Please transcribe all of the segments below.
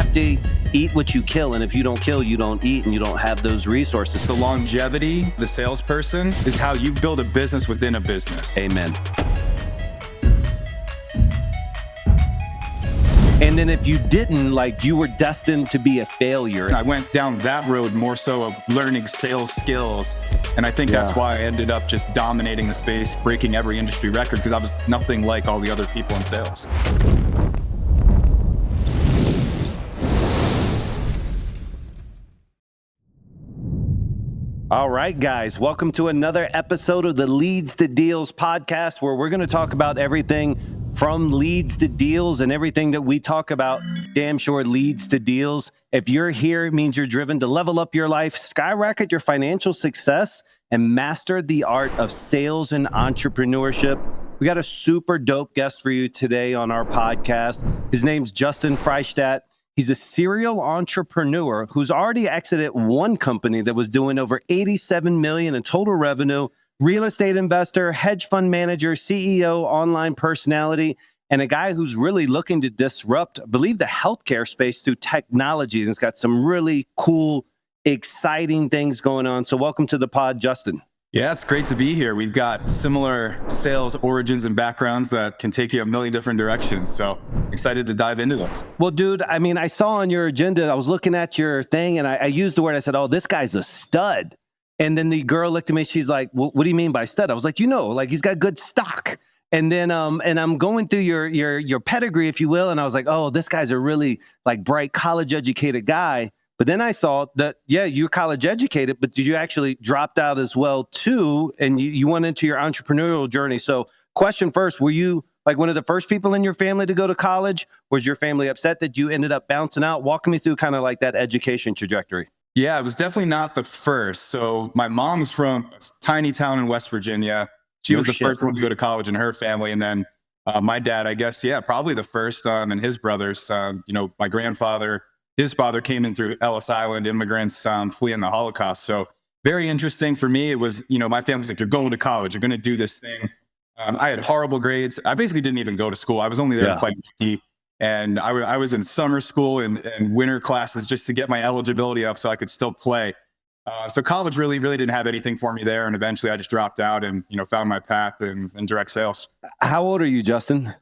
have to eat what you kill. And if you don't kill, you don't eat, and you don't have those resources. The longevity, the salesperson, is how you build a business within a business. Amen. And then if you didn't, like, you were destined to be a failure. I went down that road more so of learning sales skills. And I think that's why I ended up just dominating the space, breaking every industry record, because I was nothing like all the other people in sales. All right, guys, welcome to another episode of the Leads to Deals podcast, where we're going to talk about everything from leads to deals, and everything that we talk about damn sure leads to deals. If you're here, it means you're driven to level up your life, skyrocket your financial success, and master the art of sales and entrepreneurship. We got a super dope guest for you today on our podcast. His name's Justin Freistadt. He's a serial entrepreneur who's already exited one company that was doing over $87 million in total revenue, real estate investor, hedge fund manager, CEO, online personality, and a guy who's really looking to disrupt, I believe, the healthcare space through technology. And it's got some really cool, exciting things going on. So welcome to the pod, Justin. Yeah, it's great to be here. We've got similar sales origins and backgrounds that can take you a million different directions. So excited to dive into this. Well, dude, I mean, I saw on your agenda, I was looking at your thing, and I used the word, I said, oh, this guy's a stud. And then the girl looked at me, she's like, well, what do you mean by stud? I was like, like, he's got good stock. And then, and I'm going through your pedigree, if you will. And I was like, oh, this guy's a really like bright college educated guy. But then I saw that, yeah, you're college educated, but did you actually dropped out as well too? And you went into your entrepreneurial journey. So question first, were you like one of the first people in your family to go to college? Was your family upset that you ended up bouncing out? Walk me through kind of like that education trajectory. Yeah, it was definitely not the first. So my mom's from a tiny town in West Virginia. She was the first one to go to college in her family. And then my dad, I guess, probably the first, and his brothers. My grandfather, his father came in through Ellis Island, immigrants fleeing the Holocaust. So very interesting for me. It was, my family's like, you're going to college, you're going to do this thing. I had horrible grades. I basically didn't even go to school. I was only there to play hockey. And I was in summer school and winter classes just to get my eligibility up so I could still play. So college really didn't have anything for me there. And eventually I just dropped out and, found my path in direct sales. How old are you, Justin?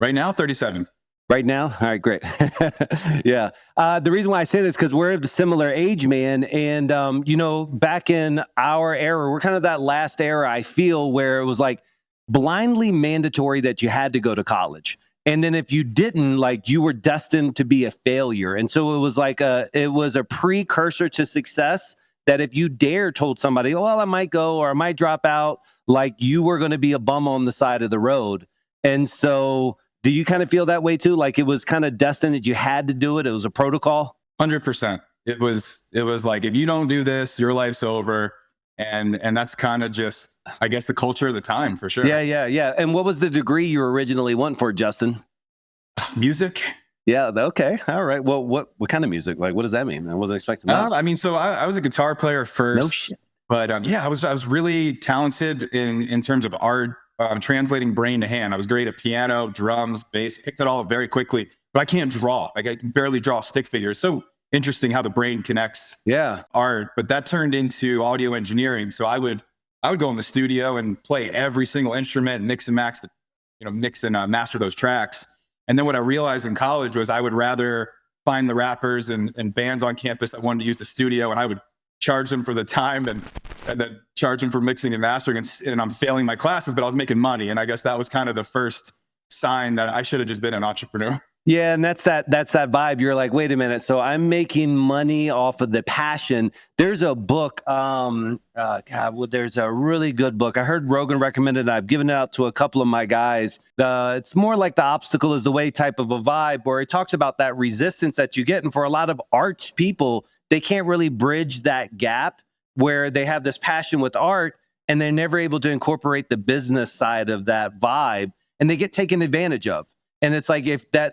Right now, 37. Right now? All right, great. Yeah. The reason why I say this is because we're of the similar age, man. And, back in our era, we're kind of that last era, I feel, where it was like blindly mandatory that you had to go to college. And then if you didn't, like, you were destined to be a failure. And so it was like it was a precursor to success that if you told somebody, well, I might go or I might drop out, like you were going to be a bum on the side of the road. And so do you kind of feel that way too? Like it was kind of destined that you had to do it. It was a protocol. 100%. It was like, if you don't do this, your life's over. And that's kind of just, I guess, the culture of the time for sure. Yeah. And what was the degree you originally wanting for, Justin? Music. Yeah. Okay. All right. Well, what kind of music? Like, what does that mean? I wasn't expecting that. So I was a guitar player first. No shit. But I was really talented in terms of art, translating brain to hand. I was great at piano, drums, bass, picked it all up very quickly. But I can't draw. Like I can barely draw stick figures. So interesting how the brain connects art, but that turned into audio engineering. So I would go in the studio and play every single instrument, mix and master those tracks. And then what I realized in college was I would rather find the rappers and bands on campus that wanted to use the studio, and I would charge them for the time and then charge them for mixing and mastering. And I'm failing my classes, but I was making money. And I guess that was kind of the first sign that I should have just been an entrepreneur. Yeah, and that's that vibe. You're like, wait a minute. So I'm making money off of the passion. There's a book. There's a really good book. I heard Rogan recommend it. I've given it out to a couple of my guys. It's more like The Obstacle is the Way type of a vibe, where it talks about that resistance that you get. And for a lot of arts people, they can't really bridge that gap where they have this passion with art and they're never able to incorporate the business side of that vibe, and they get taken advantage of. And it's like,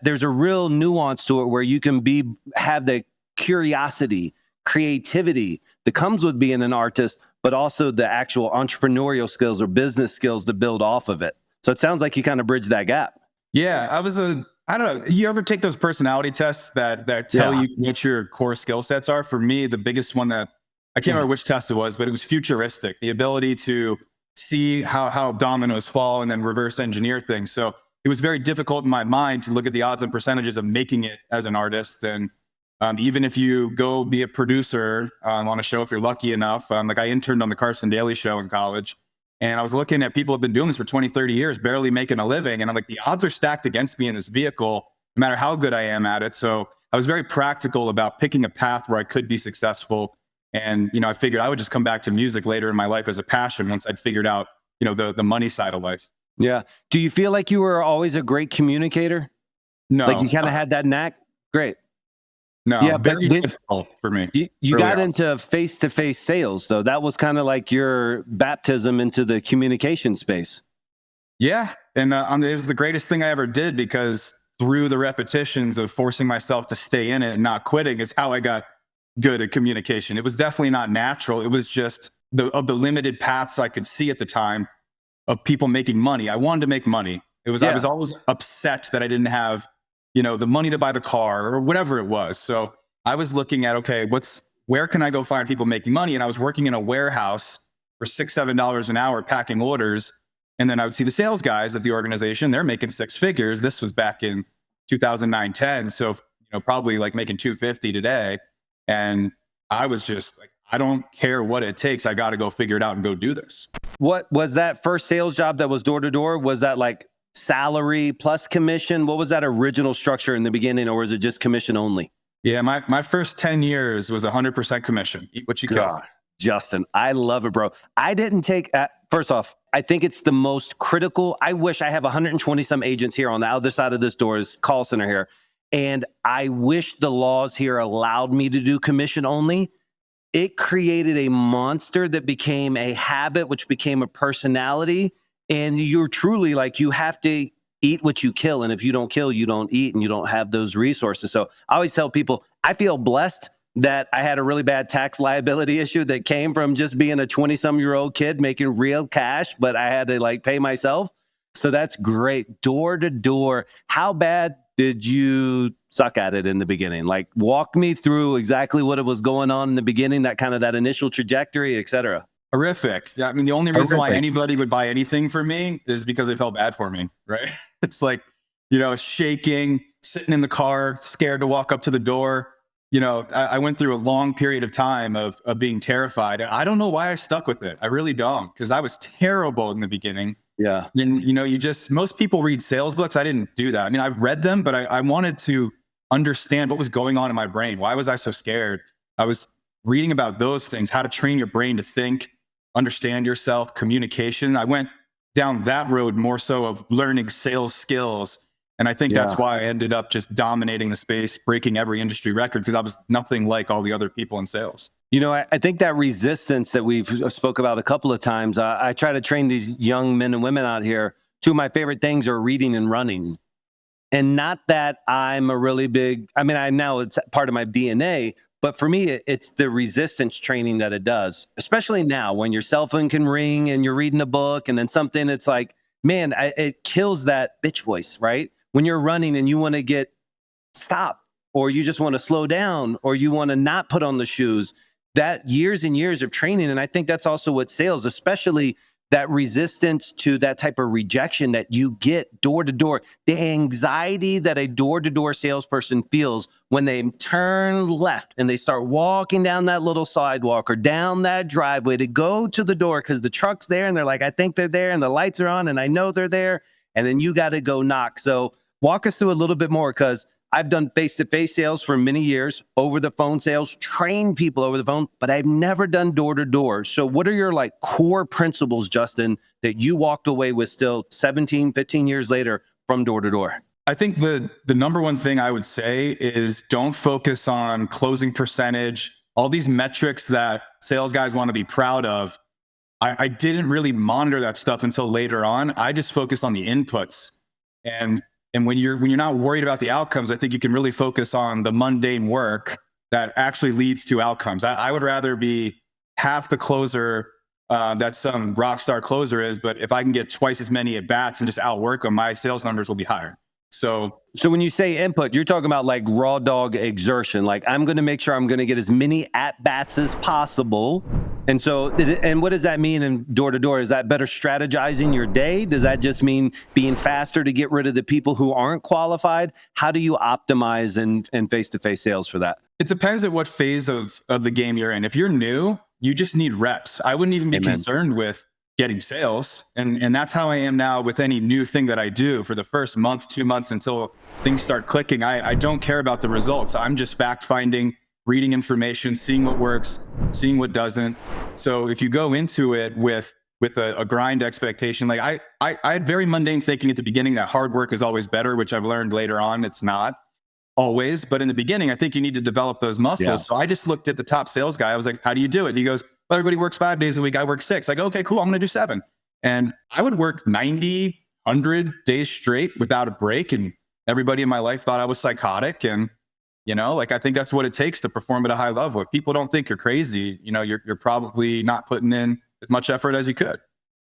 there's a real nuance to it where you can have the curiosity, creativity that comes with being an artist, but also the actual entrepreneurial skills or business skills to build off of it. So it sounds like you kind of bridged that gap. Yeah, I was a I don't know. You ever take those personality tests that tell Yeah. you what your core skill sets are? For me, the biggest one that I can't remember which test it was, but it was futuristic, the ability to see how dominoes fall and then reverse engineer things. So it was very difficult in my mind to look at the odds and percentages of making it as an artist. And even if you go be a producer on a show, if you're lucky enough, like I interned on the Carson Daly show in college, and I was looking at people who have been doing this for 20, 30 years, barely making a living. And I'm like, the odds are stacked against me in this vehicle, no matter how good I am at it. So I was very practical about picking a path where I could be successful. And, I figured I would just come back to music later in my life as a passion once I'd figured out, the money side of life. Yeah. Do you feel like you were always a great communicator? No. Like you kind of had that knack? Great. No, Yeah, but very difficult for me. You got into face-to-face sales, though. That was kind of like your baptism into the communication space. Yeah. And it was the greatest thing I ever did, because through the repetitions of forcing myself to stay in it and not quitting is how I got good at communication. It was definitely not natural. It was just of the limited paths I could see at the time of people making money. I wanted to make money. I was always upset that I didn't have the money to buy the car or whatever it was. So I was looking at, okay, where can I go find people making money? And I was working in a warehouse for $6, $7 an hour packing orders. And then I would see the sales guys at the organization. They're making six figures. This was back in 2009, 10. So, probably like making 250 today. And I was just like, I don't care what it takes. I got to go figure it out and go do this. What was that first sales job that was door to door? Was that like salary plus commission? What was that original structure in the beginning, or was it just commission only? Yeah, my first 10 years was 100% commission. Eat what you can. Justin, I love it, bro. I didn't take, first off, I think it's the most critical. I wish I have 120 some agents here on the other side of this door's call center here. And I wish the laws here allowed me to do commission only. It created a monster that became a habit, which became a personality. And you're truly like, you have to eat what you kill. And if you don't kill, you don't eat, and you don't have those resources. So I always tell people, I feel blessed that I had a really bad tax liability issue that came from just being a 20-some-year-old kid making real cash, but I had to pay myself. So that's great. Door to door. How bad did you suck at it in the beginning? Walk me through exactly what it was going on in the beginning, that initial trajectory, et cetera. Horrific. I mean, the only reason why anybody would buy anything from me is because they felt bad for me, right? It's like, shaking, sitting in the car, scared to walk up to the door. I went through a long period of time of being terrified. I don't know why I stuck with it. I really don't, because I was terrible in the beginning. Yeah. And, most people read sales books. I didn't do that. I mean, I've read them, but I wanted to understand what was going on in my brain. Why was I so scared? I was reading about those things, how to train your brain to think, understand yourself, communication. I went down that road more so of learning sales skills. And I think that's why I ended up just dominating the space, breaking every industry record, because I was nothing like all the other people in sales. I think that resistance that we've spoke about a couple of times, I try to train these young men and women out here. Two of my favorite things are reading and running. And not that I'm a really big, I know it's part of my DNA, but for me, it's the resistance training that it does, especially now when your cell phone can ring and you're reading a book and then something, it's like, man, it kills that bitch voice, right? When you're running and you want to stop, or you just want to slow down, or you want to not put on the shoes, that years and years of training. And I think that's also what sales, especially that resistance to that type of rejection that you get door to door, the anxiety that a door to door salesperson feels when they turn left and they start walking down that little sidewalk or down that driveway to go to the door because the truck's there and they're like, I think they're there and the lights are on and I know they're there. And then you got to go knock. So walk us through a little bit more, because I've done face-to-face sales for many years, over-the-phone sales, trained people over the phone, but I've never done door-to-door. So what are your core principles, Justin, that you walked away with still 17, 15 years later from door-to-door? I think the number one thing I would say is don't focus on closing percentage, all these metrics that sales guys want to be proud of. I didn't really monitor that stuff until later on. I just focused on the inputs. And when you're not worried about the outcomes, I think you can really focus on the mundane work that actually leads to outcomes. I would rather be half the closer that some rock star closer is, but if I can get twice as many at bats and just outwork them, my sales numbers will be higher. So when you say input, you're talking about like raw dog exertion. Like I'm going to make sure I'm going to get as many at bats as possible. And so, and what does that mean in door to door? Is that better strategizing your day? Does that just mean being faster to get rid of the people who aren't qualified? How do you optimize in face-to-face sales for that? it depends at what phase of the game you're in. If you're new, you just need reps. I wouldn't even be concerned with getting sales. And that's how I am now with any new thing that I do for the first month, 2 months until things start clicking. I don't care about the results. I'm just fact finding, reading information, seeing what works, seeing what doesn't. So if you go into it with a grind expectation, like I had very mundane thinking at the beginning that hard work is always better, which I've learned later on it's not always. But in the beginning, I think you need to develop those muscles. Yeah. So I just looked at the top sales guy. I was like, how do you do it? He goes, well, everybody works 5 days a week. I work 6. I go, okay, cool. I'm going to do 7. And I would work 90, 100 days straight without a break. And everybody in my life thought I was psychotic. And, like, I think that's what it takes to perform at a high level. If people don't think you're crazy, you're probably not putting in as much effort as you could.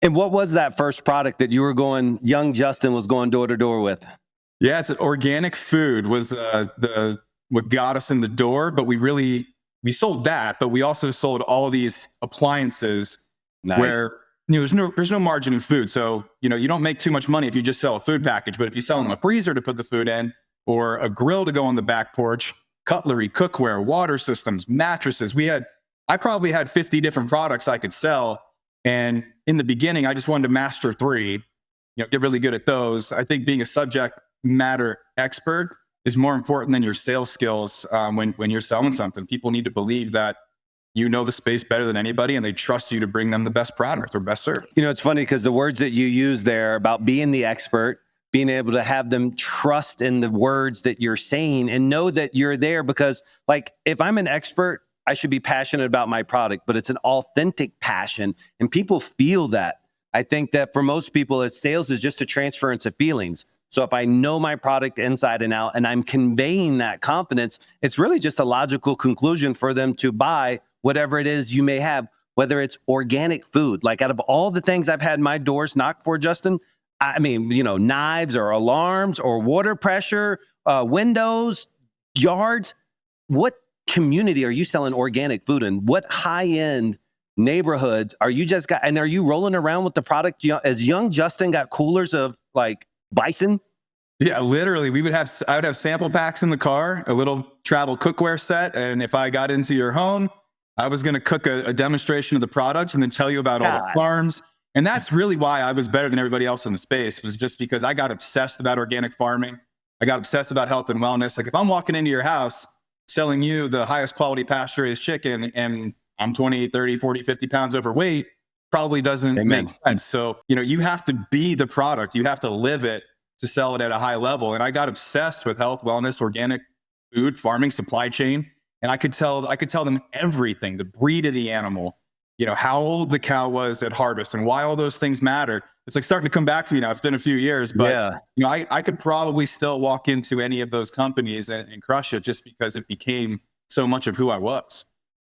And what was that first product that you were going, young Justin was going door to door with? Yeah, it's an organic food was what got us in the door, but we sold that, but we also sold all these appliances. Nice. Where there's no margin in food. So, you don't make too much money if you just sell a food package, but if you sell them a freezer to put the food in or a grill to go on the back porch, cutlery, cookware, water systems, mattresses, I probably had 50 different products I could sell. And in the beginning, I just wanted to master 3, get really good at those. I think being a subject matter expert is more important than your sales skills when you're selling something. People need to believe that you know the space better than anybody and they trust you to bring them the best product or best service. It's funny because the words that you use there about being the expert, being able to have them trust in the words that you're saying and know that you're there because, like, if I'm an expert, I should be passionate about my product, but it's an authentic passion and people feel that. I think that for most people, sales is just a transference of feelings. So if I know my product inside and out and I'm conveying that confidence, it's really just a logical conclusion for them to buy whatever it is you may have, whether it's organic food. Like out of all the things I've had my doors knocked for, Justin, I mean, knives or alarms or water pressure, windows, yards. What community are you selling organic food in? What high-end neighborhoods are you and are you rolling around with the product as young Justin got coolers of like bison? Yeah, literally. I would have sample packs in the car, a little travel cookware set. And if I got into your home, I was going to cook a demonstration of the products and then tell you about all the farms. And that's really why I was better than everybody else in the space, was just because I got obsessed about organic farming. I got obsessed about health and wellness. Like if I'm walking into your house selling you the highest quality pasture raised chicken and I'm 20, 30, 40, 50 pounds overweight, probably doesn't make sense. So, you have to be the product. You have to live it to sell it at a high level. And I got obsessed with health, wellness, organic food, farming, supply chain. And I could tell them everything, the breed of the animal, how old the cow was at harvest and why all those things matter. It's like starting to come back to me now. It's been a few years, but I could probably still walk into any of those companies and crush it just because it became so much of who I was.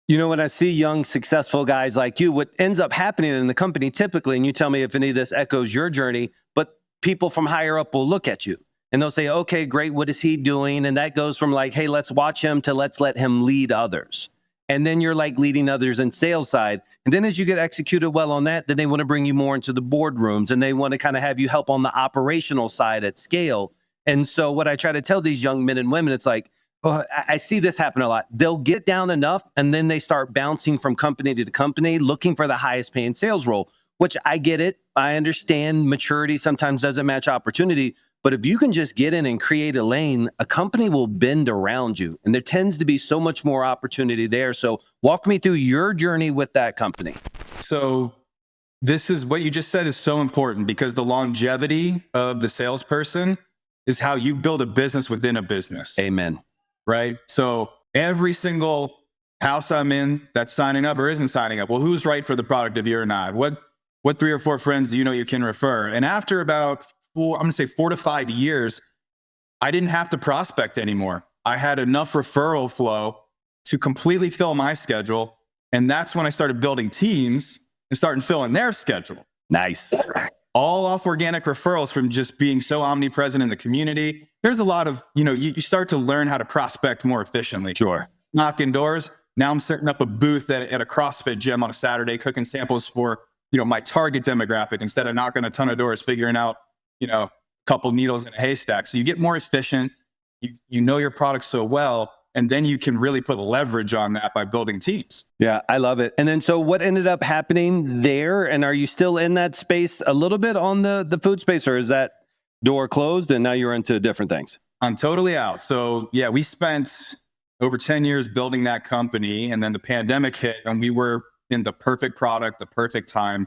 When I see young, successful guys like you, what ends up happening in the company typically, and you tell me if any of this echoes your journey, but people from higher up will look at you and they'll say, okay, great. What is he doing? And that goes from like, hey, let's watch him to let's let him lead others. And then you're like leading others in sales side. And then as you get executed well on that, then they want to bring you more into the boardrooms and they want to kind of have you help on the operational side at scale. And so what I try to tell these young men and women, it's like, well, I see this happen a lot. They'll get down enough and then they start bouncing from company to company looking for the highest paying sales role, which I get it. I understand maturity sometimes doesn't match opportunity. But if you can just get in and create a lane, a company will bend around you. And there tends to be so much more opportunity there. So walk me through your journey with that company. So this is what you just said is so important because the longevity of the salesperson is how you build a business within a business. Amen. Right? So every single house I'm in that's signing up or isn't signing up, well, who's right for the product if you're not? What 3 or 4 friends do you can refer? And after about 4 to 5 years, I didn't have to prospect anymore. I had enough referral flow to completely fill my schedule. And that's when I started building teams and starting filling their schedule. Nice. all off organic referrals from just being so omnipresent in the community. There's a lot of, you start to learn how to prospect more efficiently. Sure. Knocking doors. Now I'm setting up a booth at a CrossFit gym on a Saturday, cooking samples for, my target demographic instead of knocking a ton of doors, figuring out, a couple needles in a haystack. So you get more efficient. You know your product so well, and then you can really put leverage on that by building teams. Yeah, I love it. And then, so what ended up happening there? And are you still in that space a little bit on the food space, or is that door closed and now you're into different things? I'm totally out. So yeah, we spent over 10 years building that company, and then the pandemic hit and we were in the perfect product, the perfect time,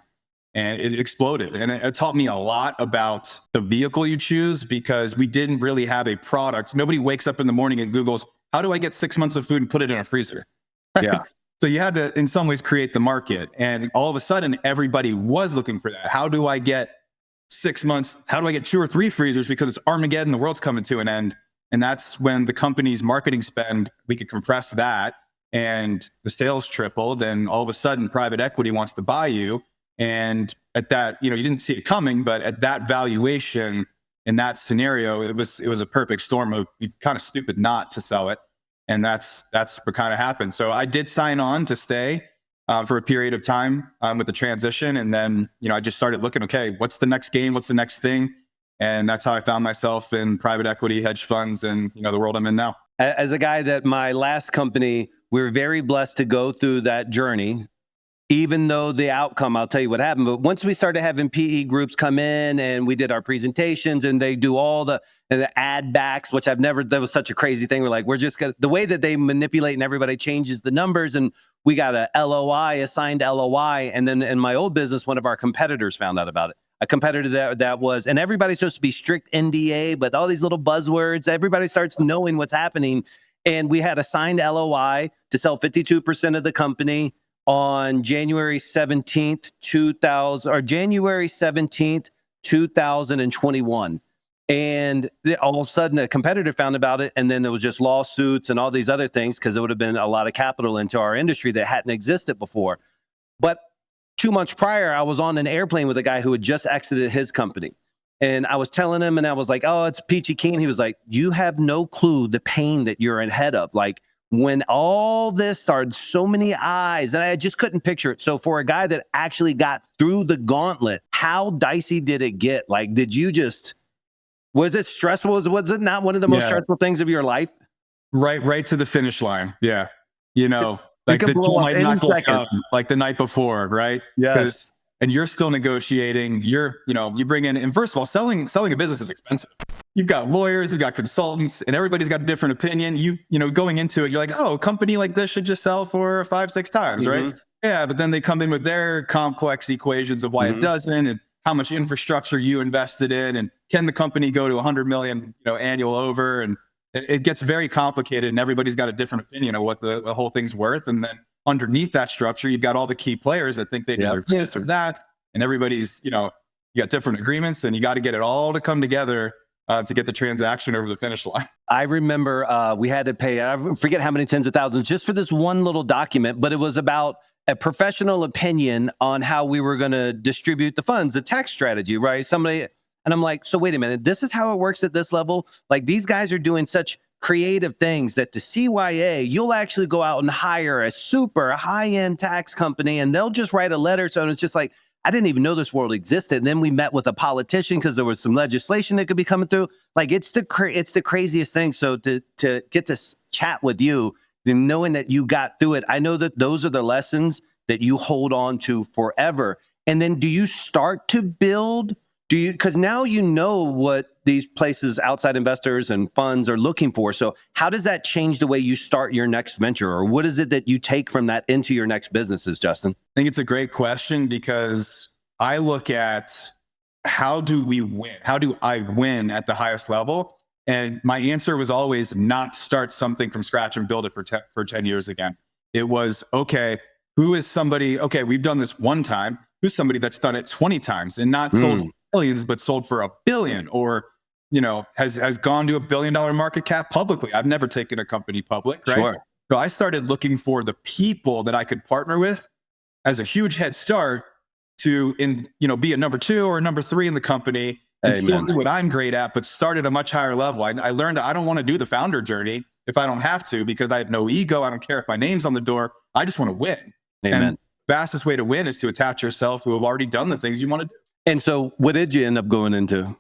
and it exploded. And it taught me a lot about the vehicle you choose, because we didn't really have a product. Nobody wakes up in the morning and Googles, how do I get 6 months of food and put it in a freezer? Yeah. So you had to, in some ways, create the market. And all of a sudden, everybody was looking for that. How do I get 6 months? How do I get 2 or 3 freezers? Because it's Armageddon, the world's coming to an end. And that's when the company's marketing spend, we could compress that, and the sales tripled. And all of a sudden, private equity wants to buy you. And at that, you didn't see it coming, but at that valuation, in that scenario, it was a perfect storm. It would be kind of stupid not to sell it. And that's what kind of happened. So I did sign on to stay for a period of time with the transition. And then, I just started looking, okay, what's the next game? What's the next thing? And that's how I found myself in private equity, hedge funds, and, the world I'm in now. As a guy that my last company, we were very blessed to go through that journey, even though the outcome, I'll tell you what happened. But once we started having PE groups come in and we did our presentations, and they do all the ad backs, which that was such a crazy thing. We're like, the way that they manipulate and everybody changes the numbers, and we got a signed LOI. And then in my old business, one of our competitors found out about it. A competitor that was, and everybody's supposed to be strict NDA, but all these little buzzwords, everybody starts knowing what's happening. And we had a signed LOI to sell 52% of the company on January 17th, 2021. And all of a sudden, a competitor found about it, and then there was just lawsuits and all these other things, because it would have been a lot of capital into our industry that hadn't existed before. But 2 months prior, I was on an airplane with a guy who had just exited his company. And I was telling him, and I was like, oh, it's peachy keen. He was like, you have no clue the pain that you're ahead of. Like, when all this started, so many eyes, and I just couldn't picture it. So for a guy that actually got through the gauntlet, how dicey did it get? Like, was it stressful? Was it not one of the most stressful things of your life? Right to the finish line. Yeah. Like the jewel might not come like the night before, right? Yes. And you're still negotiating. You bring in, and first of all, selling a business is expensive. You've got lawyers, you've got consultants, and everybody's got a different opinion. Going into it, you're like, oh, a company like this should just sell for 5-6 times, right? Yeah, but then they come in with their complex equations of why it doesn't, and how much infrastructure you invested in, and can the company go to 100 million, annual over, and it gets very complicated, and everybody's got a different opinion of what the whole thing's worth. And then underneath that structure, you've got all the key players that think they deserve this or that, and everybody's, you got different agreements, and you got to get it all to come together to get the transaction over the finish line. I remember we had to pay, I forget how many tens of thousands, just for this one little document, but it was about a professional opinion on how we were going to distribute the funds, the tax strategy, right? And I'm like, so wait a minute, this is how it works at this level? Like, these guys are doing such creative things that the CYA, you'll actually go out and hire a super high-end tax company, and they'll just write a letter. So it's just like, I didn't even know this world existed. And then we met with a politician because there was some legislation that could be coming through. Like, it's the craziest thing. So to get to chat with you, then knowing that you got through it, I know that those are the lessons that you hold on to forever. And then do you start to build? Because now you know what these places, outside investors and funds, are looking for. So how does that change the way you start your next venture? Or what is it that you take from that into your next businesses, Justin? I think it's a great question, because I look at, how do we win? How do I win at the highest level? And my answer was always not start something from scratch and build it for 10 years again. It was, okay, who is somebody, okay, we've done this one time. Who's somebody that's done it 20 times and not sold millions, but sold for $1 billion, or, has gone to $1 billion market cap publicly? I've never taken a company public, right? Sure. So I started looking for the people that I could partner with as a huge head start to be a number 2 or a number 3 in the company and still do what I'm great at, but start at a much higher level. I learned that I don't want to do the founder journey if I don't have to, because I have no ego. I don't care if my name's on the door. I just want to win. Amen. And the fastest way to win is to attach yourself who have already done the things you want to do. And so what did you end up going into?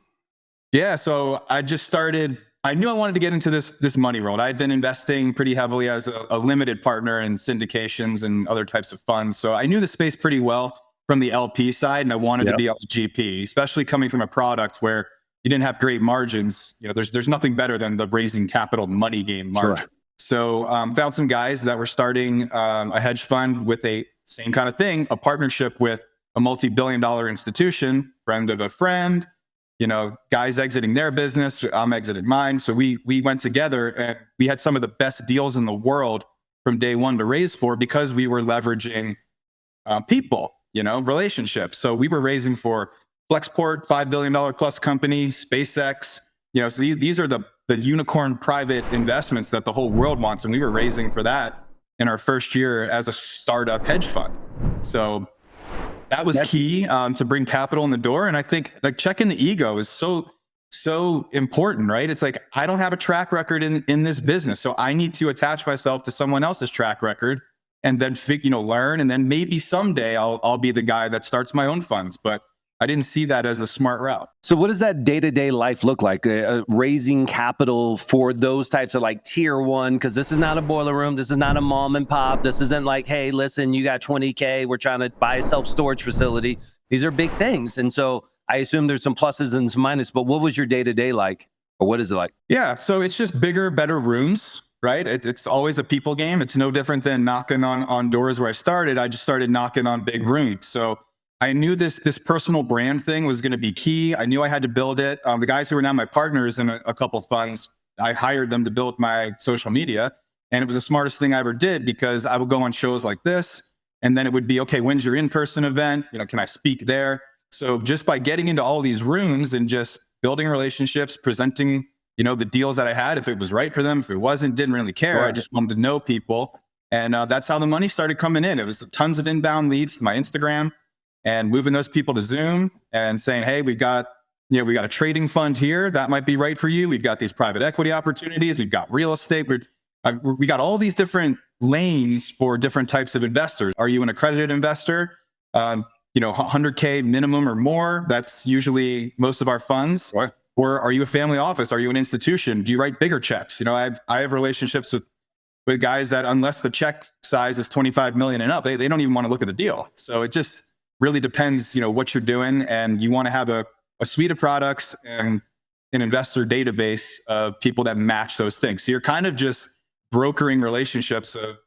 Yeah, so I just started. I knew I wanted to get into this money world. I had been investing pretty heavily as a limited partner in syndications and other types of funds. So I knew the space pretty well from the LP side, and I wanted to be on the GP, especially coming from a product where you didn't have great margins. There's nothing better than the raising capital money game margin. Sure. So found some guys that were starting a hedge fund with a same kind of thing, a partnership with a multi-billion-dollar institution, friend of a friend. Guys exiting their business, I'm exiting mine. So we went together, and we had some of the best deals in the world from day one to raise for, because we were leveraging people, relationships. So we were raising for Flexport, $5 billion plus company, SpaceX. So these are the unicorn private investments that the whole world wants. And we were raising for that in our first year as a startup hedge fund. So that was key to bring capital in the door. And I think checking the ego is so important, right? It's like, I don't have a track record in this business. So I need to attach myself to someone else's track record and then learn. And then maybe someday I'll be the guy that starts my own funds. But I didn't see that as a smart route. So what does that day-to-day life look like? Raising capital for those types of tier one, because this is not a boiler room. This is not a mom and pop. This isn't like, hey, listen, you got $20K. We're trying to buy a self-storage facility. These are big things. And so I assume there's some pluses and some minuses, but what was your day-to-day like? Or what is it like? Yeah, so it's just bigger, better rooms, right? It's always a people game. It's no different than knocking on doors where I started. I just started knocking on big rooms. So I knew this personal brand thing was going to be key. I knew I had to build it. The guys who are now my partners in a couple of funds, I hired them to build my social media. And it was the smartest thing I ever did, because I would go on shows like this, and then it would be, okay, when's your in-person event? Can I speak there? So just by getting into all these rooms and just building relationships, presenting, the deals that I had, if it was right for them, if it wasn't, didn't really care. Right. I just wanted to know people. And that's how the money started coming in. It was tons of inbound leads to my Instagram, and moving those people to Zoom and saying, hey, we got a trading fund here that might be right for you. We've got these private equity opportunities. We've got real estate. We got all these different lanes for different types of investors. Are you an accredited investor? 100K minimum or more. That's usually most of our funds. Right. Or are you a family office? Are you an institution? Do you write bigger checks? I have relationships with guys that, unless the check size is 25 million and up, they don't even want to look at the deal. So it just really depends, what you're doing, and you want to have a suite of products and an investor database of people that match those things. So you're kind of just brokering relationships of,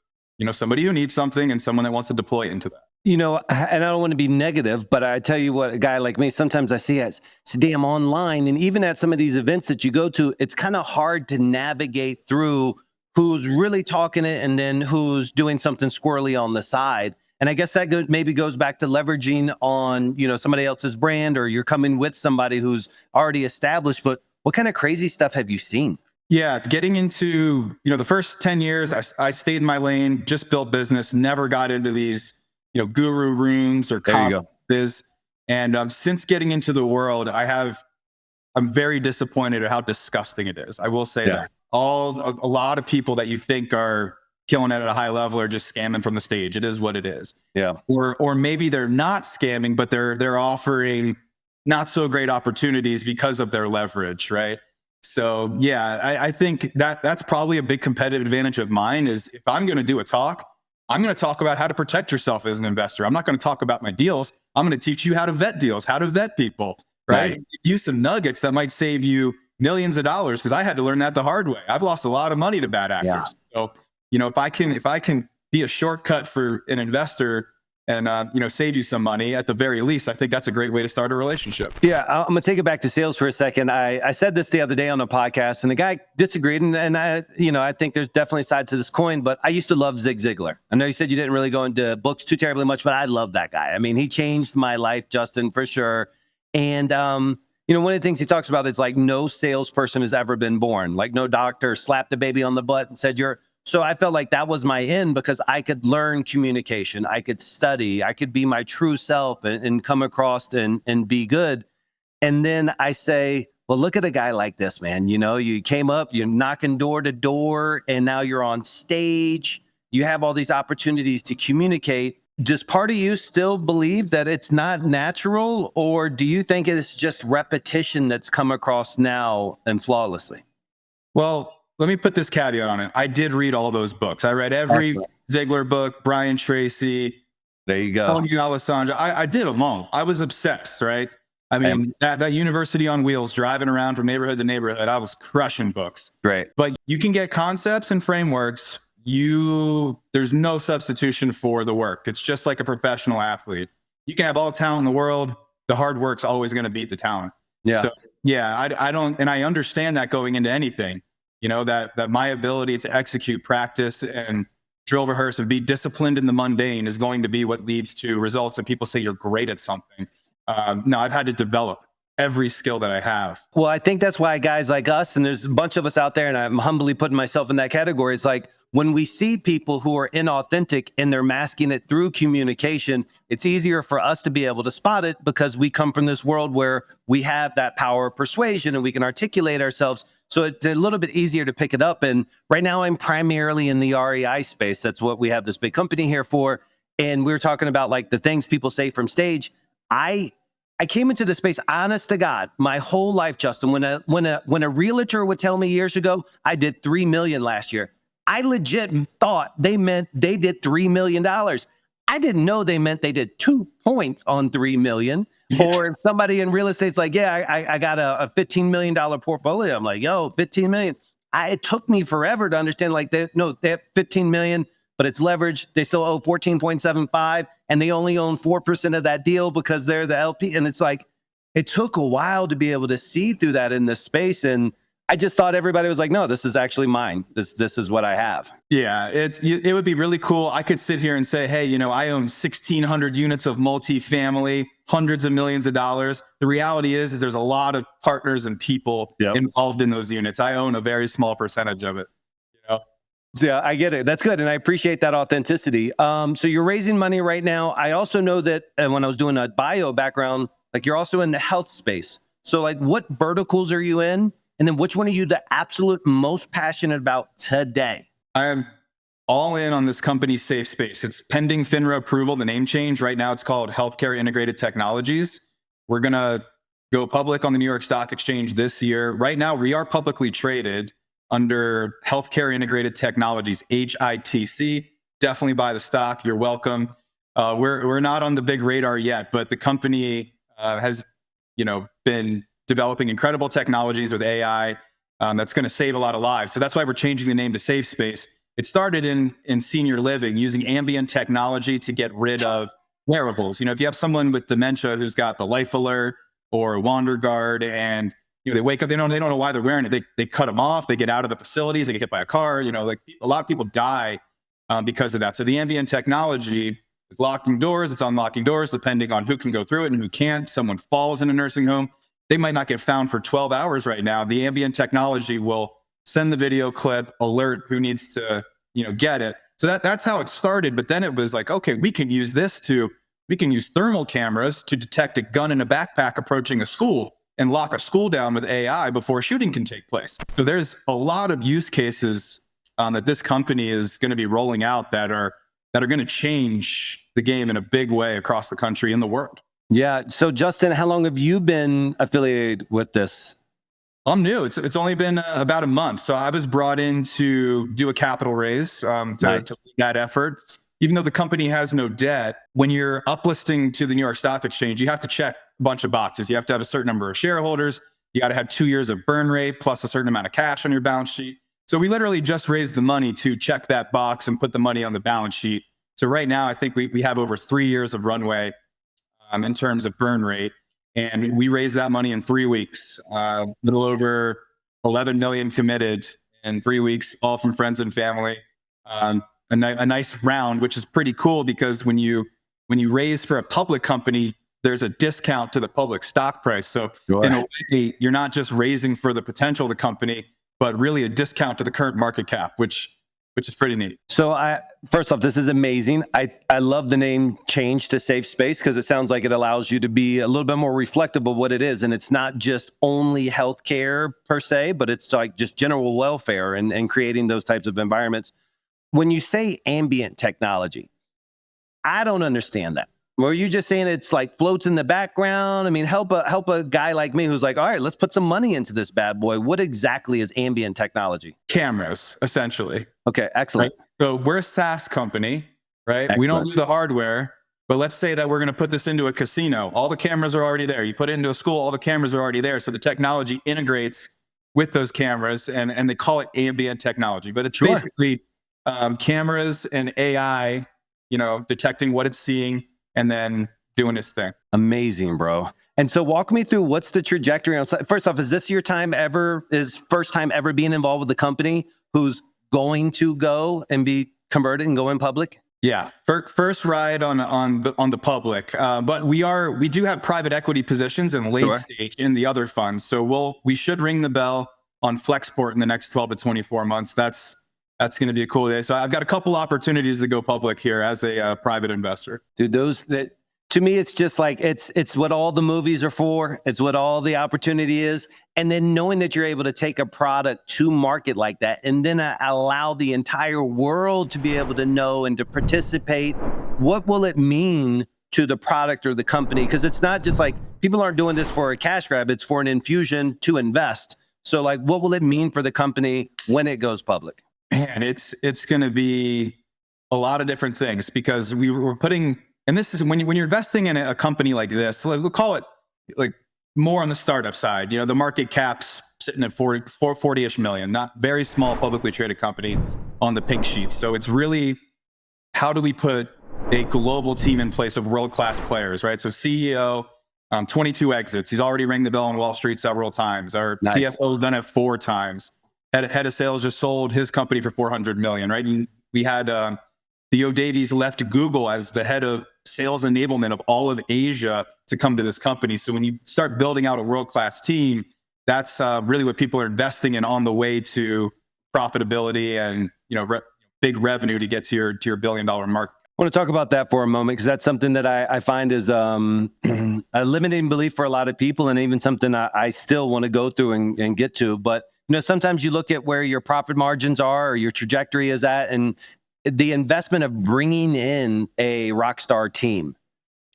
somebody who needs something and someone that wants to deploy into that. And I don't want to be negative, but I tell you what, a guy like me, sometimes I see it's damn online, and even at some of these events that you go to, it's kind of hard to navigate through who's really talking it and then who's doing something squirrely on the side. And I guess that maybe goes back to leveraging on, somebody else's brand, or you're coming with somebody who's already established. But what kind of crazy stuff have you seen? Yeah, getting into, the first 10 years, I stayed in my lane, just built business, never got into these, guru rooms or conferences. And since getting into the world, I'm very disappointed at how disgusting it is. I will say that a lot of people that you think are killing it at a high level are just scamming from the stage. It is what it is. Yeah. Or maybe they're not scamming, but they're offering not so great opportunities because of their leverage, right? So yeah, I think that's probably a big competitive advantage of mine, is if I'm going to do a talk, I'm going to talk about how to protect yourself as an investor. I'm not going to talk about my deals. I'm going to teach you how to vet deals, how to vet people, right? Use some nuggets that might save you millions of dollars, because I had to learn that the hard way. I've lost a lot of money to bad actors. Yeah. So, if I can be a shortcut for an investor and, save you some money at the very least, I think that's a great way to start a relationship. Yeah. I'm going to take it back to sales for a second. I said this the other day on a podcast, and the guy disagreed. And I think there's definitely sides to this coin, but I used to love Zig Ziglar. I know you said you didn't really go into books too terribly much, but I love that guy. I mean, he changed my life, Justin, for sure. And, one of the things he talks about is no salesperson has ever been born. No doctor slapped a baby on the butt and said, you're So I felt like that was my end because I could learn communication. I could study. I could be my true self and come across and be good. And then I say, well, look at a guy like this, man. You know, you came up, you're knocking door to door, and now you're on stage. You have all these opportunities to communicate. Does part of you still believe that it's not natural, or do you think it's just repetition that's come across now and flawlessly? Well, let me put this caveat on it. I did read all those books. I read every Ziegler book, Brian Tracy. There you go. Tony Alessandro. I did them all. I was obsessed, right? I mean, that University on Wheels, driving around from neighborhood to neighborhood, I was crushing books. Great. But you can get concepts and frameworks. There's no substitution for the work. It's just like a professional athlete. You can have all the talent in the world. The hard work's always going to beat the talent. Yeah. So yeah, I don't, and I understand that going into anything, you know, that my ability to execute, practice, and drill, rehearse, and be disciplined in the mundane is going to be what leads to results. And people say you're great at something. No, I've had to develop every skill that I have. Well, I think that's why guys like us, and there's a bunch of us out there, and I'm humbly putting myself in that category. It's like when we see people who are inauthentic and they're masking it through communication, it's easier for us to be able to spot it because we come from this world where we have that power of persuasion and we can articulate ourselves. So it's a little bit easier to pick it up. And right now I'm primarily in the REI space. That's what we have this big company here for. And we were talking about like the things people say from stage. I came into this space, honest to God, my whole life, Justin. When a realtor would tell me years ago, I did 3 million last year, I legit thought they meant they did $3 million. I didn't know they meant they did 2 points on 3 million. Or if somebody in real estate's like, yeah, I got a $15 million portfolio. I'm like, yo, 15 million. It took me forever to understand, like, they have 15 million, but it's leveraged. They still owe 14.75 and they only own 4% of that deal because they're the LP. And it's like, it took a while to be able to see through that in this space. And I just thought everybody was like, no, this is actually mine. This is what I have. Yeah, it would be really cool. I could sit here and say, hey, you know, I own 1,600 units of multifamily, hundreds of millions of dollars. The reality is there's a lot of partners and people involved in those units. I own a very small percentage of it. You know? Yeah, I get it. That's good. And I appreciate that authenticity. So you're raising money right now. I also know that when I was doing a bio background, like you're also in the health space. So like what verticals are you in? And then which one are you the absolute most passionate about today? I am all in on this company's safe space. It's pending FINRA approval, the name change. Right now it's called Healthcare Integrated Technologies. We're going to go public on the New York Stock Exchange this year. Right now we are publicly traded under Healthcare Integrated Technologies, HITC. Definitely buy the stock. You're welcome. We're not on the big radar yet, but the company has, been developing incredible technologies with AI that's going to save a lot of lives. So that's why we're changing the name to Safe Space. It started in senior living, using ambient technology to get rid of wearables. You know, if you have someone with dementia who's got the Life Alert or Wander Guard, and they wake up, they don't know why they're wearing it. They cut them off. They get out of the facilities. They get hit by a car. Like a lot of people die because of that. So the ambient technology is locking doors. It's unlocking doors depending on who can go through it and who can't. Someone falls in a nursing home, they might not get found for 12 hours right now. The ambient technology will send the video clip, alert who needs to, get it. So that's how it started. But then it was like, okay, we can use thermal cameras to detect a gun in a backpack approaching a school and lock a school down with AI before a shooting can take place. So there's a lot of use cases that this company is going to be rolling out that are going to change the game in a big way across the country and the world. Yeah. So Justin, how long have you been affiliated with this? I'm new. It's only been about a month. So I was brought in to do a capital raise to lead that effort. Even though the company has no debt, when you're uplisting to the New York Stock Exchange, you have to check a bunch of boxes. You have to have a certain number of shareholders. You got to have 2 years of burn rate plus a certain amount of cash on your balance sheet. So we literally just raised the money to check that box and put the money on the balance sheet. So right now, I think we have over 3 years of runway in terms of burn rate. And we raised that money in 3 weeks, a little over 11 million committed in 3 weeks, all from friends and family. A nice round, which is pretty cool because when you raise for a public company, there's a discount to the public stock price. So in a way, you're not just raising for the potential of the company, but really a discount to the current market cap, which which is pretty neat. So first off, this is amazing. I love the name change to Safe Space because it sounds like it allows you to be a little bit more reflective of what it is. And it's not just only healthcare per se, but it's like just general welfare and creating those types of environments. When you say ambient technology, I don't understand that. Were you just saying it's like floats in the background? I mean, help a guy like me who's like, all right, let's put some money into this bad boy. What exactly is ambient technology? Cameras, essentially. Okay, excellent. Right? So we're a SaaS company, right? Excellent. We don't do the hardware, but let's say that we're going to put this into a casino. All the cameras are already there. You put it into a school, all the cameras are already there. So the technology integrates with those cameras, and they call it ambient technology. But it's basically cameras and AI, detecting what it's seeing and then doing its thing. Amazing, bro. And so walk me through what's the trajectory on. First off, is this your first time ever being involved with the company who's going to go and be converted and go in public? Yeah, first ride on the public, but we do have private equity positions in late stage in the other funds. So we should ring the bell on Flexport in the next 12 to 24 months. That's going to be a cool day. So I've got a couple opportunities to go public here as a private investor. Dude, to me, it's just like, it's what all the movies are for. It's what all the opportunity is. And then knowing that you're able to take a product to market like that, and then allow the entire world to be able to know and to participate. What will it mean to the product or the company? Because it's not just like people aren't doing this for a cash grab. It's for an infusion to invest. So like, what will it mean for the company when it goes public? Man, it's going to be a lot of different things, because we're putting, and this is when you're investing in a company like this, like we'll call it like more on the startup side. The market cap's sitting at 40-ish million, not very small publicly traded company on the pink sheet. So it's really, how do we put a global team in place of world-class players, right? So CEO, 22 exits. He's already rang the bell on Wall Street several times. Our CFO's done it 4 times. Head of sales just sold his company for $400 million, right? And we had Theo Davies left Google as the head of sales enablement of all of Asia to come to this company. So when you start building out a world-class team, that's really what people are investing in on the way to profitability and big revenue to get to your $1 billion mark. I want to talk about that for a moment, because that's something that I find is a limiting belief for a lot of people, and even something I still want to go through and get to. But sometimes you look at where your profit margins are or your trajectory is at, and the investment of bringing in a rock star team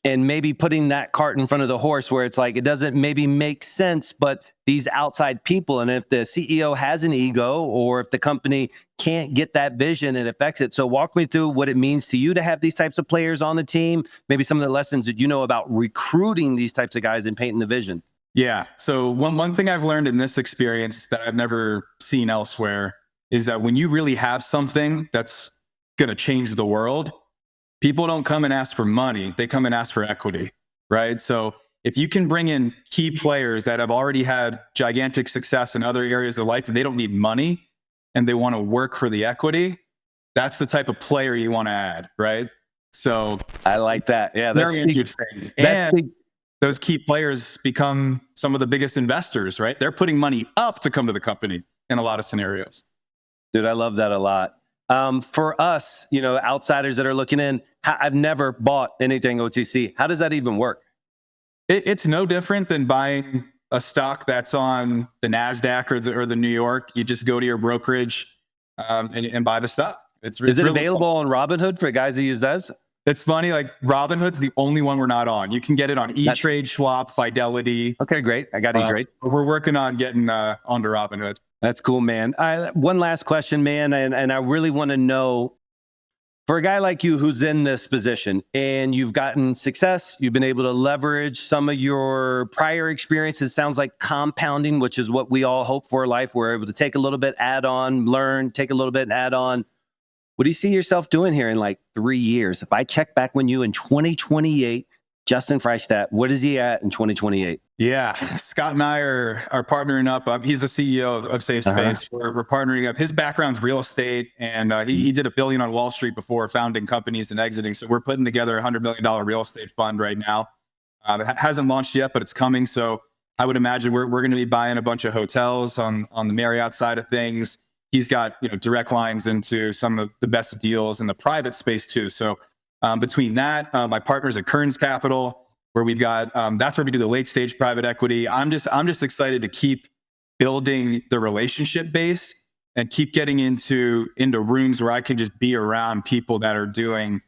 and maybe putting that cart in front of the horse, where it's like, it doesn't maybe make sense, but these outside people, and if the CEO has an ego, or if the company can't get that vision, it affects it. So walk me through what it means to you to have these types of players on the team, maybe some of the lessons that you know about recruiting these types of guys and painting the vision. Yeah. So one thing I've learned in this experience that I've never seen elsewhere is that when you really have something that's going to change the world, people don't come and ask for money. They come and ask for equity, right? So if you can bring in key players that have already had gigantic success in other areas of life and they don't need money and they want to work for the equity, that's the type of player you want to add, right? So I like that. Yeah, that's very interesting. And those key players become some of the biggest investors, right? They're putting money up to come to the company in a lot of scenarios. Dude, I love that a lot. For us, outsiders that are looking in, I've never bought anything OTC. How does that even work? It's no different than buying a stock that's on the NASDAQ or the New York. You just go to your brokerage and buy the stock. Is it really available on Robinhood for guys who use those? It's funny, like Robinhood's the only one we're not on. You can get it on E-Trade, Schwab, Fidelity. Okay, great. I got E-Trade. We're working on getting onto Robinhood. That's cool, man. One last question, man, and I really want to know, for a guy like you who's in this position and you've gotten success, you've been able to leverage some of your prior experiences, sounds like compounding, which is what we all hope for in life. We're able to take a little bit, add on, learn, take a little bit and add on. What do you see yourself doing here in like 3 years? If I check back when you in 2028, Justin Freistadt, what is he at in 2028? Yeah, Scott and I are partnering up. He's the CEO of Safe Space. We're partnering up. His background's real estate, and he did $1 billion on Wall Street before founding companies and exiting. So we're putting together a $100 million real estate fund right now. It hasn't launched yet, but it's coming. So I would imagine we're going to be buying a bunch of hotels on the Marriott side of things. he's got, direct lines into some of the best deals in the private space too. So between that, my partners at Kearns Capital, where we've got, that's where we do the late stage private equity. I'm just excited to keep building the relationship base and keep getting into rooms where I can just be around people that are doing,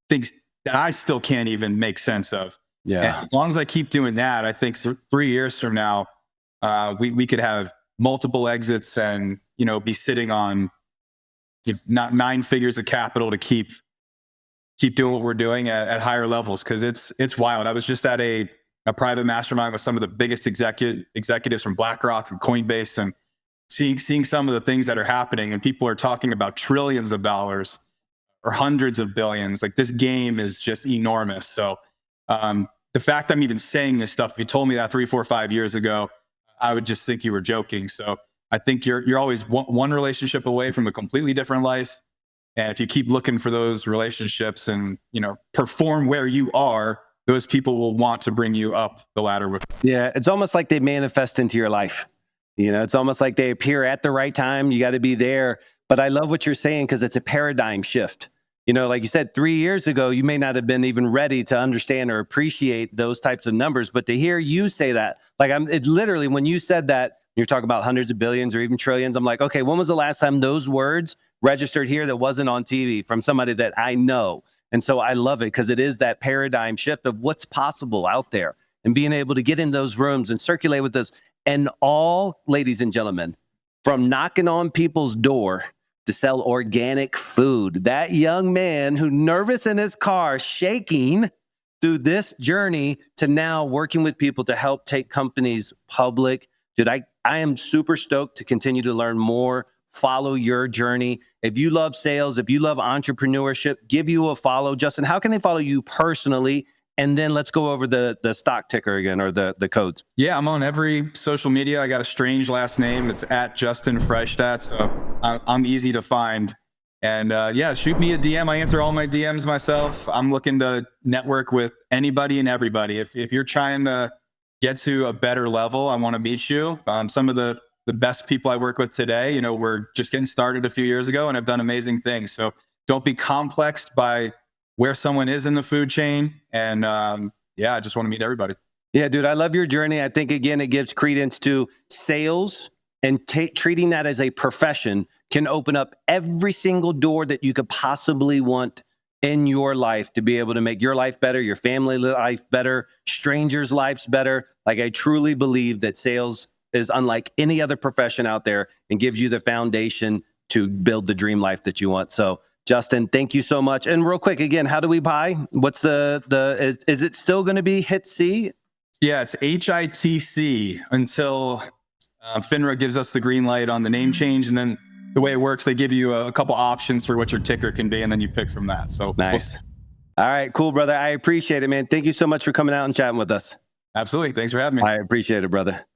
things that I still can't even make sense of. Yeah. And as long as I keep doing that, I think 3 years from now, we could have multiple exits and, be sitting on not 9 figures of capital to keep doing what we're doing at higher levels. Cause it's wild. I was just at a private mastermind with some of the biggest executives from BlackRock and Coinbase, and seeing some of the things that are happening, and people are talking about trillions of dollars or hundreds of billions. Like, this game is just enormous. So the fact I'm even saying this stuff, if you told me that 3, 4, 5 years ago, I would just think you were joking. So I think you're always one relationship away from a completely different life. And if you keep looking for those relationships and, perform where you are, those people will want to bring you up the ladder with. Yeah. It's almost like they manifest into your life. It's almost like they appear at the right time. You got to be there. But I love what you're saying, because it's a paradigm shift. Like you said, 3 years ago, you may not have been even ready to understand or appreciate those types of numbers. But to hear you say that, it literally, when you said that, you're talking about hundreds of billions or even trillions. I'm like, okay, when was the last time those words registered here that wasn't on TV from somebody that I know? And so I love it, because it is that paradigm shift of what's possible out there, and being able to get in those rooms and circulate with us. And all, ladies and gentlemen, from knocking on people's door to sell organic food. That young man who nervous in his car, shaking through this journey, to now working with people to help take companies public. Dude, I am super stoked to continue to learn more, follow your journey. If you love sales, if you love entrepreneurship, give you a follow. Justin, how can they follow you personally? And then let's go over the stock ticker again, or the codes. Yeah, I'm on every social media. I got a strange last name. It's at Justin Freistadt. So I'm easy to find. And shoot me a DM. I answer all my DMs myself. I'm looking to network with anybody and everybody. If you're trying to get to a better level, I want to meet you. Some of the best people I work with today, were just getting started a few years ago and have done amazing things. So don't be complexed by where someone is in the food chain. And I just want to meet everybody. Yeah, dude, I love your journey. I think, again, it gives credence to sales, and treating that as a profession can open up every single door that you could possibly want in your life, to be able to make your life better, your family life better, strangers' lives better. Like, I truly believe that sales is unlike any other profession out there, and gives you the foundation to build the dream life that you want. So, Justin, thank you so much. And real quick, again, how do we buy? What's is it still going to be HITC? Yeah, it's HITC until FINRA gives us the green light on the name change. And then the way it works, they give you a couple options for what your ticker can be, and then you pick from that. So nice. All right, cool, brother. I appreciate it, man. Thank you so much for coming out and chatting with us. Absolutely. Thanks for having me. I appreciate it, brother.